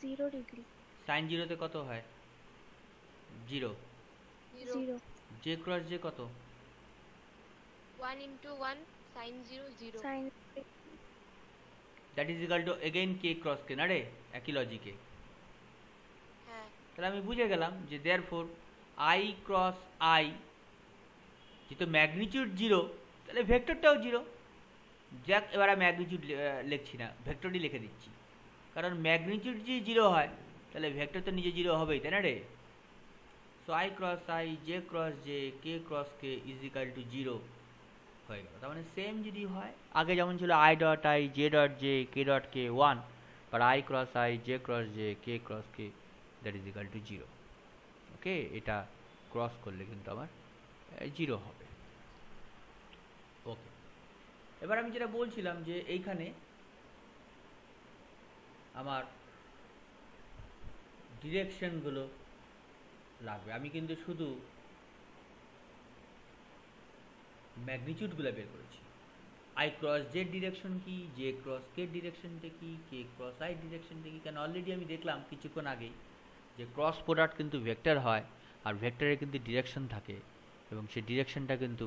0 ডিগ্রি। সাইন 0 তে কত হয়? 0। 0 জে ক্রস জে কত? 1 into 1 sin 0 0। sin that is equal two again K cross কে, না রে, একই লজিকে। হ্যাঁ, তাহলে আমি বুঝে গেলাম যে দেয়ারফর আই ক্রস আই, যেহেতু ম্যাগনিটিউড 0 তাহলে ভেক্টরটাও 0। যাক, এবার আমি ম্যাগনিটিউড লিখছি না, ভেক্টরটি লিখে দিচ্ছি, কারণ ম্যাগনিটিউড যদি 0 হয় তাহলে ভেক্টর তো নিজে 0 হবেই, তাই না রে। So I cross I, J cross J, K cross K is equal two 0 হয়ে গেল। তার মানে সেম যদি হয়, আগে যেমন ছিল I dot I, J dot J, K dot K 1, but I cross I, J cross J, K cross K that is equal two 0। ওকে, এটা ক্রস করলে কিন্তু আমার 0 হবে। ওকে, এবার আমি যেটা বলছিলাম যে এইখানে আমার ডিরেকশনগুলো লাগবে। আমি কিন্তু শুধু ম্যাগনিটিউডগুলো বের করেছি। আই ক্রস জেড ডিরেকশন কি, জে ক্রস কে ডিরেকশনটা কি, কে ক্রস আই ডিরেকশনটা কি। কেন অলরেডি আমি দেখলাম কিছুক্ষণ আগেই যে ক্রস প্রোডাক্ট কিন্তু ভেক্টর হয়, আর ভেক্টরে কিন্তু ডিরেকশন থাকে, এবং সেই ডিরেকশনটা কিন্তু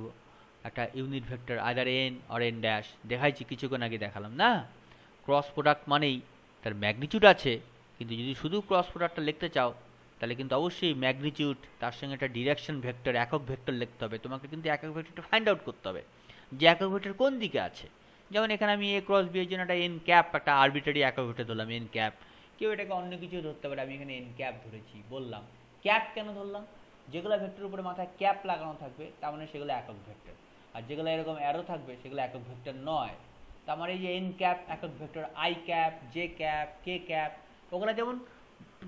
একটা unit vector, either N or N dash. দেখাইছি কিছুক্ষণ আগে, দেখালাম না। ক্রস প্রোডাক্ট মানেই তার ম্যাগনিটিউড আছে, কিন্তু যদি শুধু ক্রস প্রোডাক্টটা লিখতে চাও তাহলে কিন্তু অবশ্যই ম্যাগনিটিউড তার সঙ্গে একটা ডিরেকশন ভেক্টর, একক ভেক্টর লিখতে হবে। তোমাকে কিন্তু একক ভেক্টরটা ফাইন্ড আউট করতে হবে যে একক ভেক্টর কোন দিকে আছে। যেমন এখানে আমি এ ক্রস বি এর জন্য একটা এন ক্যাপ, একটা আরবিটারি একক ভেক্টর ধরলাম এন ক্যাপ। কেউ এটাকে অন্য কিছু ধরতে পারে, আমি এখানে এন ক্যাপ ধরেছি। বললাম ক্যাপ কেন ধরলাম, যেগুলো ভেক্টরের উপরে মাথায় ক্যাপ লাগানো থাকবে তার মানে সেগুলো একক ভেক্টর, আর যেগুলো এরকম অ্যারো থাকবে সেগুলো একক ভেক্টর নয়। তো আমার এই যে এন ক্যাপ একক vector, I cap, J cap, K cap, ওগুলো যেমন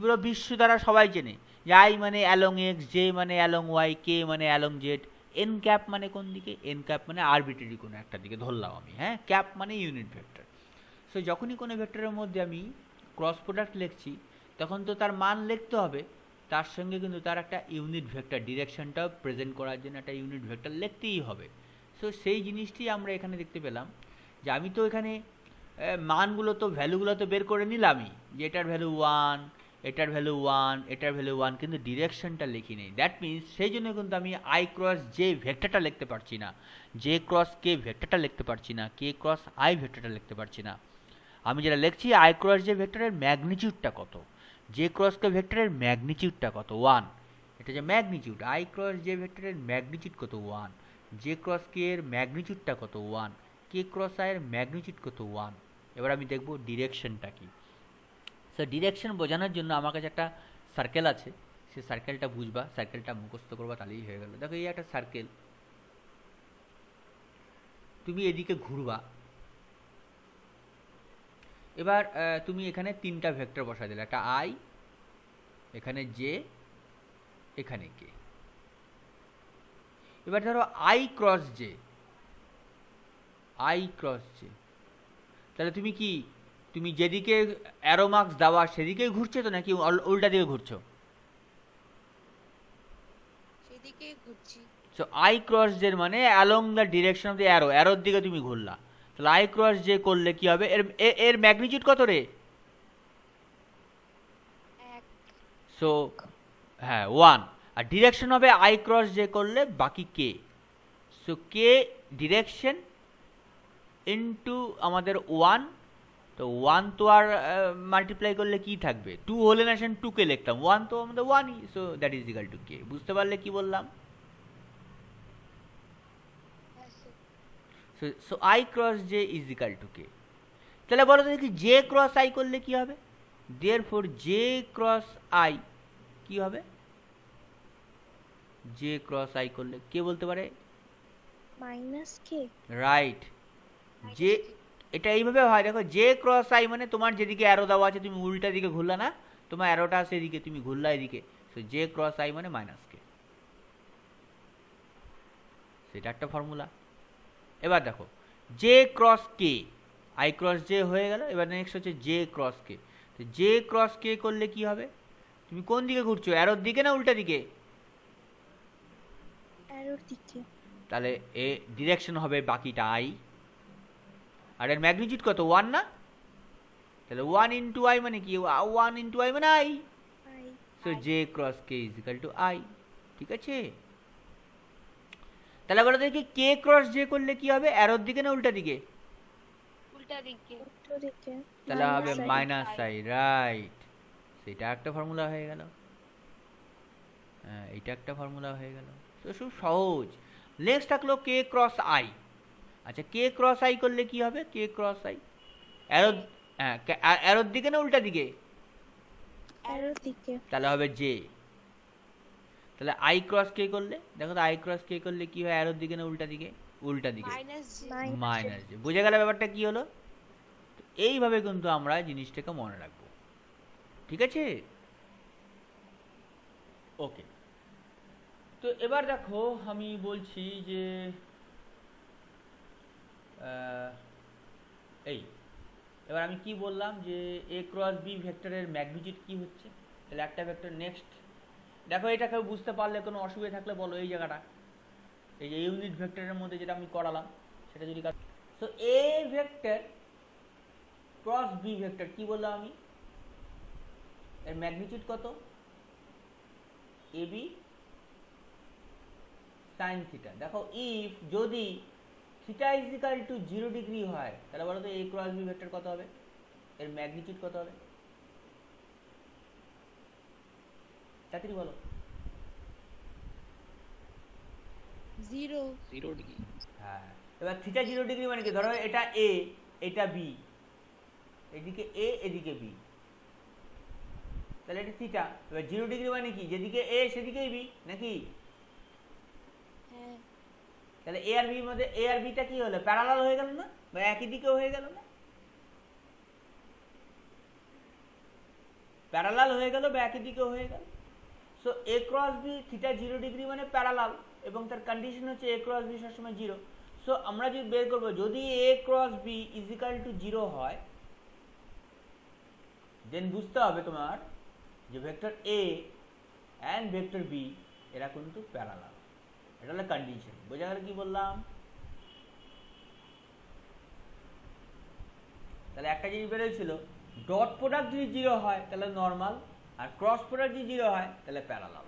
পুরো বিশ্ব দ্বারা সবাই চেনে যে আই মানে অ্যালং এক্স, জে মানে অ্যালং ওয়াই, কে মানে অ্যালং জেড, এন ক্যাপ মানে কোন দিকে, এন ক্যাপ মানে আরবিটারি কোনো একটা দিকে ধরলাম আমি। হ্যাঁ, ক্যাপ মানে ইউনিট ভেক্টর। সো যখনই কোনো ভেক্টরের মধ্যে আমি ক্রস প্রোডাক্ট লিখছি তখন তো তার মান লিখতে হবে, তার সঙ্গে কিন্তু তার একটা ইউনিট ভেক্টর, ডিরেকশনটাও প্রেজেন্ট করার জন্য একটা ইউনিট ভেক্টর লিখতেই হবে। সো সেই জিনিসটি আমরা এখানে দেখতে পেলাম যে আমি তো এখানে মানগুলো তো ভ্যালুগুলো তো বের করে নিলামই, যে এটার ভ্যালু 1, এটার ভ্যালু 1, এটার ভ্যালু 1, কিন্তু ডিরেকশনটা লিখি নেই। দ্যাট মিনস সেই জন্য কিন্তু আমি আই ক্রস জে ভেক্টরটা লিখতে পারছি না, জে ক্রস কে ভেক্টরটা লিখতে পারছি না, কে ক্রস আই ভেক্টরটা লিখতে পারছি না। আমি যেটা লিখছি আই ক্রস জে ভেক্টরের ম্যাগনিটিউডটা কত, জে ক্রস কে ভেক্টরের ম্যাগনিটিউডটা কত 1, এটা যে ম্যাগনিটিউড আই ক্রস জে ভেক্টরের ম্যাগনিটিউড কত 1, জে ক্রস কে এর ম্যাগনিটিউডটা কত 1, কে ক্রস আই এর ম্যাগনিটিউড কত 1। এবার আমি দেখব ডিরেকশনটা কি। সো ডিরেকশন বোঝানোর জন্য আমার কাছে একটা সার্কেল আছে, সেই সার্কেলটা বুঝবা, সার্কেলটা মুখস্থ করবা, তাহলেই হয়ে গেল। দেখো এই একটা সার্কেল, তুমি এদিকে ঘুরবা, এবার তুমি এখানে তিনটা ভেক্টর বসাই দিলে, একটা আই, এখানে জে, এখানে কে। এবার ধরো I cross J, I cross J, তাহলে তুমি কি, তুমি যেদিকে অ্যারো মার্কস দেওয়া সেদিকেই ঘুরছো তো, নাকি উল্টা দিকে ঘুরছো? সেদিকে ঘুরছি। সো আই ক্রস জে মানে along the direction of the arrow, অ্যারোর দিকে তুমি ঘুরলা, তাহলে আই ক্রস জে করলে কি হবে, এর ম্যাগনিটিউড কত রে? সো হ্যাঁ 1, আর ডিরেকশন হবে আই ক্রস জে করলে বাকি কে। সো কে ডিরেকশন ইনটু আমাদের 1, তো 1 তো আর মাল্টিপ্লাই করলে কি থাকবে, 2 হলে না, 2 কে লিখতাম, 1 তো আমাদের 1ই, so that is equal to K. বুঝতে পারলে কি বললাম? So I cross J is equal to K. তাহলে বলো তো দেখি জে ক্রস আই করলে কি হবে, দেয়ারফর জে ক্রস আই কি হবে, জে ক্রস আই করলে কে বলতে পারে? মাইনাস কে। রাইট, যে এটা এইভাবে হয়, দেখো জে ক্রস আই মানে তোমার যেদিকে অ্যারো দেওয়া আছে তুমি উল্টা দিকে ঘুরলা না, তোমার অ্যারোটা আছে এদিকে, তুমি ঘুরলা এদিকে, সো জে ক্রস আই মানে মাইনাস কে, সেটা একটা ফর্মুলা। এবার দেখো J cross K, I cross J হয়ে গেল, এবার নেক্সট হচ্ছে জে ক্রস কে। তো জে ক্রস কে করলে কি হবে, তুমি কোন দিকে ঘুরছো, অ্যারোর দিকে না উল্টা দিকে? অ্যারোর দিকে। তাহলে এ ডিরেকশন হবে বাকিটা আই, আর এর ম্যাগনিটিউড কত 1 না, তাহলে 1 ইন্টু আই মানে কি, 1 ইন্টু আই মানে I, I. So J cross K is equal two I. ঠিক আছে, তাহলে বলো দেখি কে ক্রস জে করলে কি হবে, অ্যারোর দিকে না উল্টা দিকে? উল্টা দিকে। উল্টো দিকে। তাহলে হবে Minus I। Minus I, right, সেটা একটা ফর্মুলা হয়ে গেল। হ্যাঁ এটা একটা ফর্মুলা হয়ে গেল, তো খুব সহজ। নেক্সট থাকলো কে ক্রস আই। আচ্ছা কে ক্রস আই করলে কি হবে, কে ক্রস আই অ্যারো, হ্যাঁ অ্যারোর দিকে না উল্টা দিকে? অ্যারোর দিকে। তাহলে হবে জে। তাহলে আই ক্রস কে করলে, দেখো তো আই ক্রস কে করলে কি হয়, অ্যারোর দিকে না উল্টা দিকে? উল্টা দিকে, মাইনাস জি। Minus J. বুঝে গেল ব্যাপারটা কি হলো? এইভাবে কিন্তু আমরা জিনিসটাকে মনে রাখবো। ঠিক আছে, ওকে। তো এবার দেখো আমি বলছি যে এই এবার আমি কি বললাম যে এ ক্রস বি ভেক্টরের ম্যাগনিটিউড কি হচ্ছে, তাহলে একটা ভেক্টর নেক্সট দেখো, এটা কেউ বুঝতে পারলে কোনো অসুবিধা থাকলে বলো, এই জায়গাটা এই যে ইউনিট ভেক্টরের মধ্যে যেটা আমি করালাম সেটা যদি, তো a vector cross b vector কি বললাম আমি, এর ম্যাগনিটিউড কত, এ বি সাইন থিটা। দেখো ইফ যদি theta is equal to 0 degree হয়, তাহলে বলো তো এ ক্রস বি ভেক্টর কত হবে, এর ম্যাগনিটিউড কত হবে, তাড়াতাড়ি বলো। 0 ডিগ্রি। হ্যাঁ, এবার থিটা 0 ডিগ্রি মানে কি, ধরো এটা এ, এটা বি, এদিকে এ এদিকে বি, তাহলে এটা থিটা। এবার 0 ডিগ্রি মানে কি, যেদিকে এ সেদিকেই বি নাকি? হ্যাঁ। তাহলে এ আর বির মধ্যে এ আর বিটা কি হলো, প্যারালাল হয়ে গেল না, বা একই দিকে হয়ে গেল না, প্যারালাল হয়ে গেল বা একই দিকে হয়ে গেল। সো এ ক্রস বি থিটা 0 ডিগ্রি মানে প্যারালাল, এবং তার কন্ডিশন হচ্ছে এ ক্রস বি সবসময় 0। সো আমরা যদি বের করবো যদি এ cross B is equal to 0 হয়, দেন বুঝতে হবে তোমার যে vector A and vector B এরা কিন্তু প্যারালাল, এটা হলো কন্ডিশন। বোঝা গেল কি বললাম? তাহলে একটা জিনিস বেরোয়ছিল, ডট প্রোডাক্ট যদি 0 হয় তাহলে নর্মাল, আর ক্রস প্রোডাক্ট যদি 0 হয় তাহলে প্যারালাল।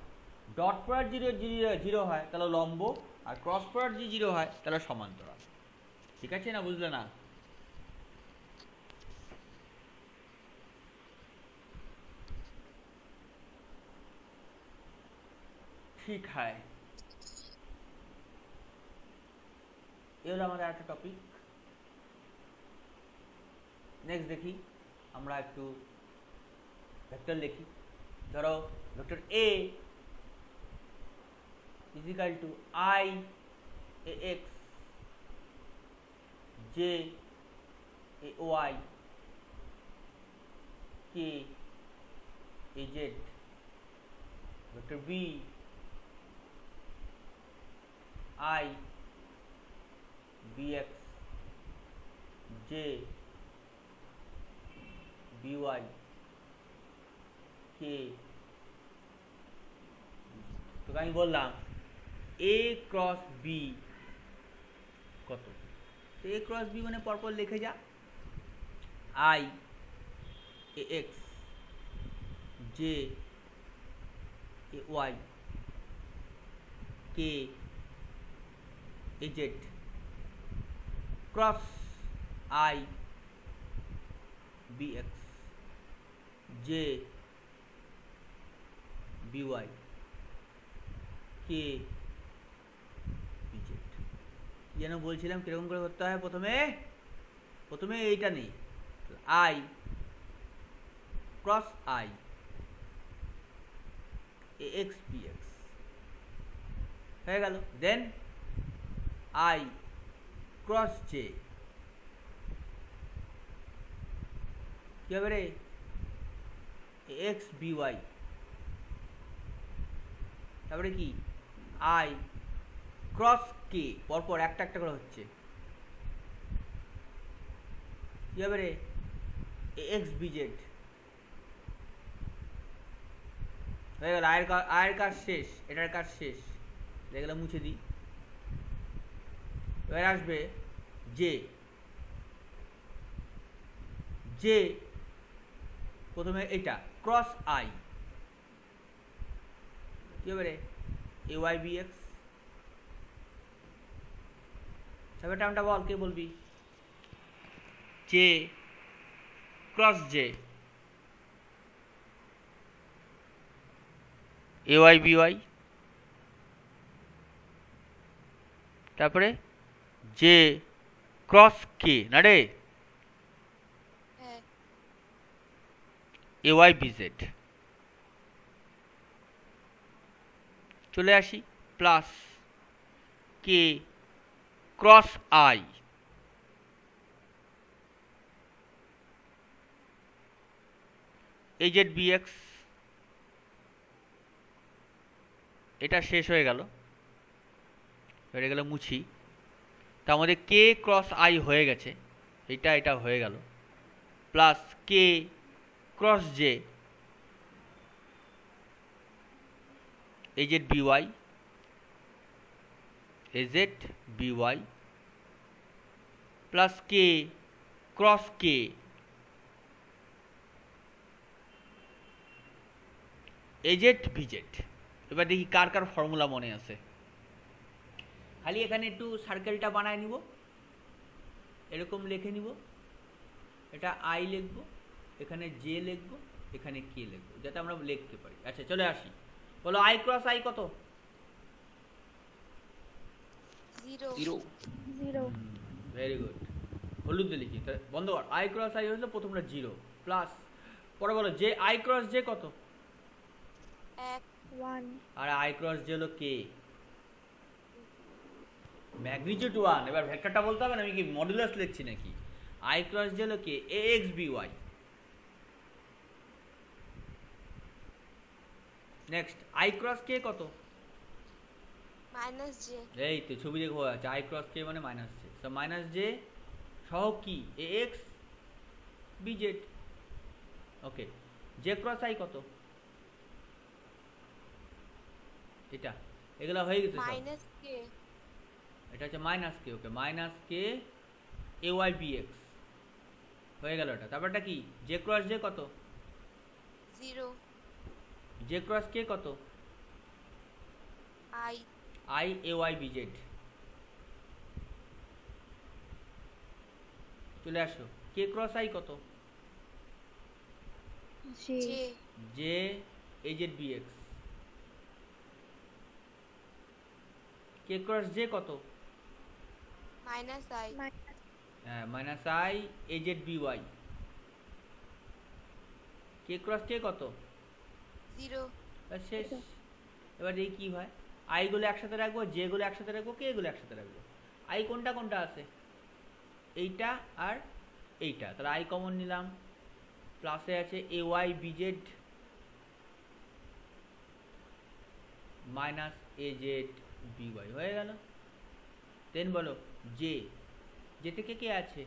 ডট প্রোডাক্ট যদি 0 হয় তাহলে লম্ব, আর ক্রস প্রোডাক্ট যদি 0 হয় তাহলে সমান্তরাল। ঠিক আছে না, বুঝলে না? ঠিক হয়। এই হলো আমাদের একটা টপিক। নেক্সট দেখি আমরা একটু ভেক্টর লিখি। ধরো vector a is equal to I ax j ay k az. Vector b I bx j by k। তো আমি বললাম a ক্রস b কত, তো a ক্রস b মানে পরপর লিখে যা, I ax j ay k az cross I bx j by k bz। যেন বলছিলাম কিরকম করে করতে হয়, প্রথমে এইটা নেই, I cross I ax bx হয়ে গেল। দেন I ক্রস j কি হবে রে, x by, তারপরে কি I ক্রস k, পরপর একটা একটা করে হচ্ছে, কি হবে রে, x bz হয়ে গেল। আয়ের কাজ শেষ, এটার কাজ শেষ, এগুলো মুছে দিই। এবার আসবে জে প্রথমে এটা ক্রস I কি হবে রে, ay bx। তারপরে টার্মটা বল, কে বলবি, J cross J ay by, তারপরে জে ক্রস কে না রে, হ্যাঁ ay bz। চলে আসি plus K cross I az bx। এটা শেষ হয়ে গেল, হয়ে গেল মুছি। তা আমাদের কে ক্রস I হয়ে গেছে, এটা হয়ে গেল, plus K cross J az by plus K cross K az bz। এবার দেখি কার কার ফর্মুলা মনে আছে। খালি এখানে একটু সার্কেলটা বানায় নিব, এরকম লিখে নিব, এটা I লিখবো, এখানে জে লিখবো, এখানে কে লিখবো, যাতে আমরা লিখতে পারি। আচ্ছা চলে আসি, বলো I ক্রস I কত, 0 ভেরি গুড, হলুদ দিয়ে লিখি, বন্ধ কর। I ক্রস I হয়েছিল প্রথমটা 0, প্লাস পরে বলো যে I ক্রস জে কত, 1 আর I ক্রস জে হলো কে, ম্যাগনিটিউড 1। এবার ভেক্টরটা বলতে হবে না, আমি কি মডুলাস লিখছি নাকি। I ক্রস জে হলো কে ax by। Next I cross K কত, মাইনাস জে, এই তো ছবি দেখে বোঝা যাচ্ছে, I ক্রস কে মানে minus J, so minus J সহগ কি ax bz। Okay, J cross I কত, এটা এগুলা হয়ে গেছে সব। মাইনাস কে, এটা হচ্ছে মাইনাস কে, ওকে মাইনাস কে ay bx হয়ে গেল এটা। তারপরটা কি, জে ক্রস জে কত, 0 জে ক্রস কে কত, I I ay bz। চলে আসো, কে ক্রস I কত, J J J az bx। K cross J কত? Minus I. হ্যাঁ minus I A Z B Y. K cross K কত? 0। ব্যাস শেষ। এবার এই কি হয়, আই গুলো একসাথে রাখবো, জে গুলো একসাথে রাখবো, কে গুলো একসাথে রাখবো। আই কোনটা কোনটা আছে? এইটা আর এইটা, তাহলে আই কমন নিলাম, প্লাসে আছে A Y B Z minus A Z B Y, হয়ে গেল। দেন বলো জে, জে থেকে কে আছে?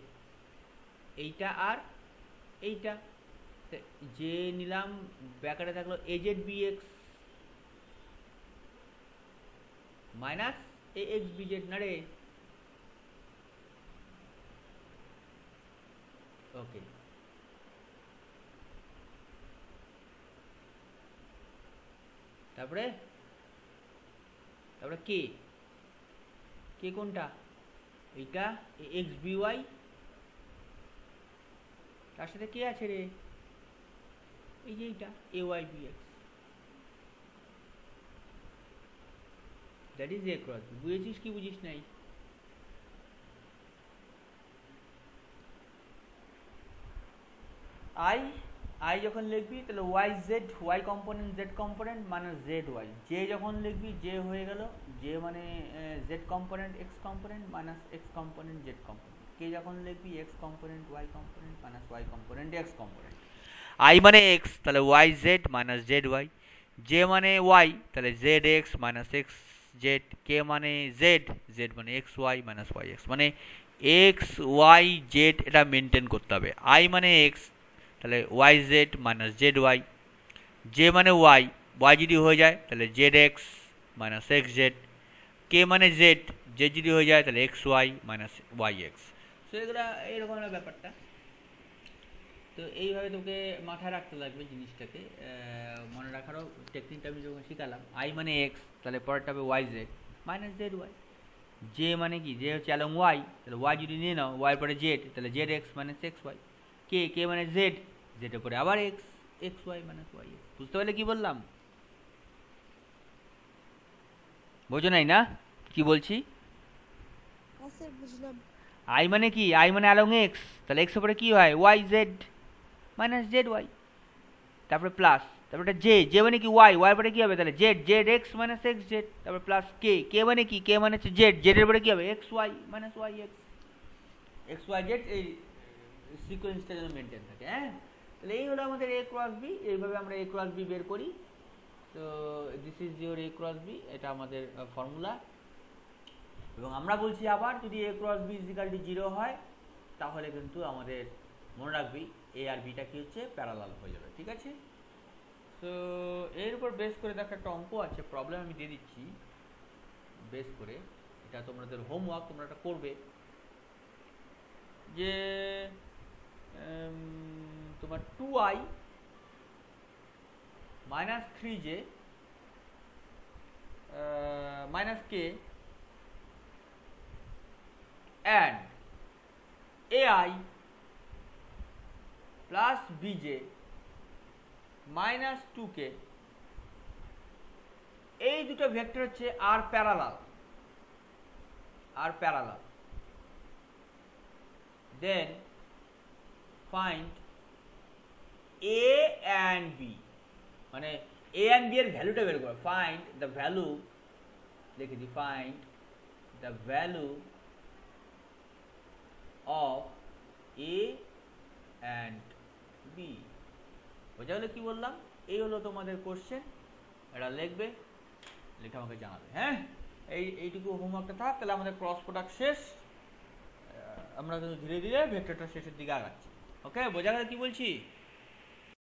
এইটা আর এইটা, জে নিলাম, ব্যাকারে থাকলো a Z b x minus a x b z, না রে? ওকে, তারপরে তারপরে কে, কে কোনটা? এইটা এক্স বি ওয়াই, তার সাথে কে আছে রে? এই যে এইটা A Y B X, that is A cross B. বুঝেছিস কি বুঝিস নাই? আই, আই যখন লিখবি তাহলে Y Z, Y component Z component minus Z Y. J যখন লিখবি, জে হয়ে গেল জে মানে Z component X component minus X component Z component. K যখন লিখবি X component Y component minus Y component X component. I মানে X, তাহলে Y Z minus Z Y. J মানে ওয়াই, তাহলে Z x minus x Z. K মানে Z, Z মানে X Y minus Y X. মানে X Y Z এটা maintain করতে হবে। আই মানে এক্স, তাহলে Y Z minus Z Y. J মানে ওয়াই, ওয়াই যদি হয়ে যায় তাহলে Z x minus x Z. K মানে জেড, জেড যদি হয়ে যায় তাহলে X Y minus Y X. তো এগুলো এইরকম হলো ব্যাপারটা। তো এইভাবে তোকে মাথায় রাখতে লাগবে জিনিসটাকে, মনে রাখারও টেকনিকটা আমি যখন শিখালাম। আই মানে এক্স, তাহলে পরেরটা হবে y Z minus Z Y. J মানে কি, জে হচ্ছে অ্যালং ওয়াই, তাহলে ওয়াই যদি নিয়ে নাও, ওয়াই পরে জেড, তাহলে Z x minus X Y. K, কে মানে জেড, জেডের পরে আবার X, x Y minus Y X. বুঝতে পারলে কি বললাম? বোঝো নাই না কি বলছি? স্যার বুঝলাম। আই মানে কি, আই মানে অ্যালং এক্স, তাহলে এক্স এর পরে কি হয়, y Z minus Z y, তারপরে প্লাস, তারপরে জে, জে মানে কি ওয়াই, ওয়াই পরে কি হবে, তাহলে z, z x minus x z, তারপরে প্লাস কে, কে মানে কি, কে মানে হচ্ছে জেড, জেড এর পরে কি হবে, x Y minus Y x, x Y z. এই সিকোয়েন্সটা যেন মেনটেন থাকে। হ্যাঁ, তাহলে এই হলো আমাদের এ ক্রস বি। এইভাবে আমরা এ ক্রস বি বের করি। তো this is your a cross b, এটা আমাদের ফর্মুলা। এবং আমরা বলছি আবার, যদি এ ক্রস বি ইজিক্যাল টু 0 হয় তাহলে কিন্তু আমাদের মনে রাখবি এ আর বিটা কি হচ্ছে, প্যারালাল হয়ে যাবে। ঠিক আছে? তো এর উপর বেস করে দেখো একটা অঙ্ক আছে, প্রবলেম আমি দিয়ে দিচ্ছি বেস করে। এটা তোমাদের হোমওয়ার্ক, তোমরা এটা করবে। যে তোমার 2i minus 3j minus k and ai plus bj minus 2k, এই দুটো ভেক্টর হচ্ছে আর প্যারালাল, আর parallel. Then find a and b, মানে a and b এর ভ্যালুটা বের করো। ফাইন্ড দ্য ভ্যালু, লিখে দি, find the value of a and b। বোঝা গেল কি বললাম? এই হলো তোমাদের কোশ্চেন, এটা লিখবে, লিখে আমাকে জানাবে। হ্যাঁ, এইটুকু হোমওয়ার্কটা থাক, তাহলে আমাদের ক্রস প্রোডাক্ট শেষ। আমরা কিন্তু ধীরে ধীরে ভেক্টরটা শেষের দিকে আগাচ্ছি। ওকে, বোঝা গেল কি বলছি?